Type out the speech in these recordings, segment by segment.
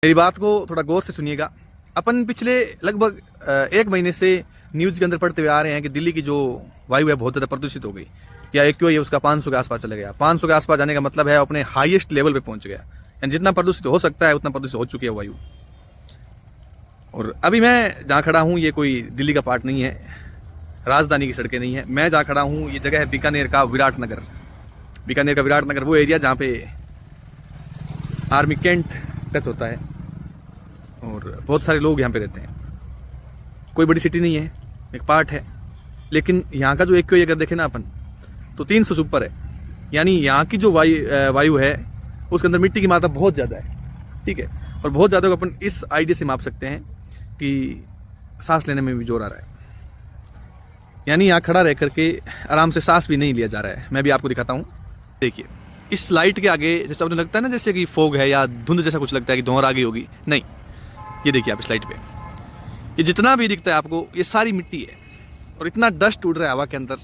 मेरी बात को थोड़ा गौर से सुनिएगा। अपन पिछले लगभग 1 महीने से न्यूज़ के अंदर पढ़ते हुए आ रहे हैं कि दिल्ली की जो वायु है बहुत ज़्यादा प्रदूषित हो गई, या एक क्यों ये उसका 500 के आसपास चला गया। 500 के आसपास जाने का मतलब है अपने हाईएस्ट लेवल पे पहुंच गया, यानी जितना प्रदूषित हो सकता है उतना प्रदूषित हो चुकी है वायु। और अभी मैं जहाँ खड़ा हूँ ये कोई दिल्ली का पार्ट नहीं है, राजधानी की सड़कें नहीं है। मैं जहाँ खड़ा हूँ ये जगह है बीकानेर का विराटनगर। बीकानेर का विराटनगर वो एरिया जहाँ पे आर्मी कैंट टच होता है और बहुत सारे लोग यहाँ पे रहते हैं। कोई बड़ी सिटी नहीं है, एक पार्ट है, लेकिन यहाँ का जो एक्यू अगर देखें ना अपन तो 300 से ऊपर है। यानी यहाँ की जो वायु है उसके अंदर मिट्टी की मात्रा बहुत ज़्यादा है, ठीक है। और बहुत ज़्यादा को अपन इस आइडिया से माप सकते हैं कि सांस लेने में भी जोर आ रहा है, यानी यहाँ खड़ा रह करके आराम से सांस भी नहीं लिया जा रहा है। मैं भी आपको दिखाता हूँ, देखिए इस लाइट के आगे जैसे आपको लगता है ना जैसे कि फोग है या धुंध जैसा कुछ लगता है कि धुआं आ गई होगी, नहीं। ये देखिए आप इस लाइट पे, ये जितना भी दिखता है आपको ये सारी मिट्टी है और इतना डस्ट उड़ रहा है हवा के अंदर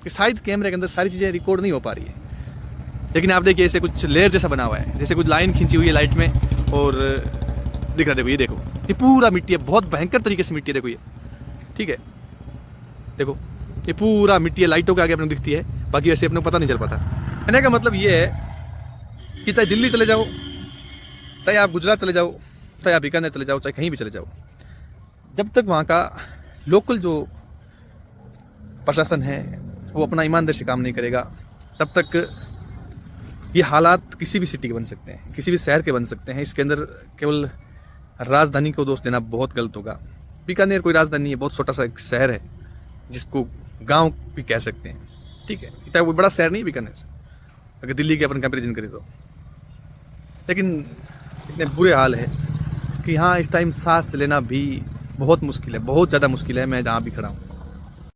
कि शायद कैमरे के अंदर सारी चीज़ें रिकॉर्ड नहीं हो पा रही है। लेकिन आप देखिए ऐसे कुछ लेयर जैसा बना हुआ है, जैसे कुछ लाइन खींची हुई है लाइट में और दिख रहा है। देखो ये पूरा मिट्टी है, बहुत भयंकर तरीके से मिट्टी है। देखो ये, ठीक है, देखो ये पूरा मिट्टी है, लाइटों के आगे अपने को दिखती है, बाकी वैसे अपने को पता नहीं चल पाता। कहने का मतलब ये है कि चाहे दिल्ली चले जाओ, चाहे आप गुजरात चले जाओ, चाहे आप बीकानेर चले जाओ, चाहे कहीं भी चले जाओ, जब तक वहाँ का लोकल जो प्रशासन है वो अपना ईमानदारी से काम नहीं करेगा, तब तक ये हालात किसी भी सिटी के बन सकते हैं, किसी भी शहर के बन सकते हैं। इसके अंदर केवल राजधानी को दोष देना बहुत गलत होगा। बीकानेर कोई राजधानी है, बहुत छोटा सा एक शहर है जिसको गांव भी कह सकते हैं, ठीक है। इतना कोई बड़ा शहर नहीं बीकानेर अगर दिल्ली के अपन कंपेरिजन करें तो। लेकिन इतने बुरे हाल है कि यहाँ इस टाइम सांस लेना भी बहुत मुश्किल है, बहुत ज़्यादा मुश्किल है। मैं जहाँ भी खड़ा हूँ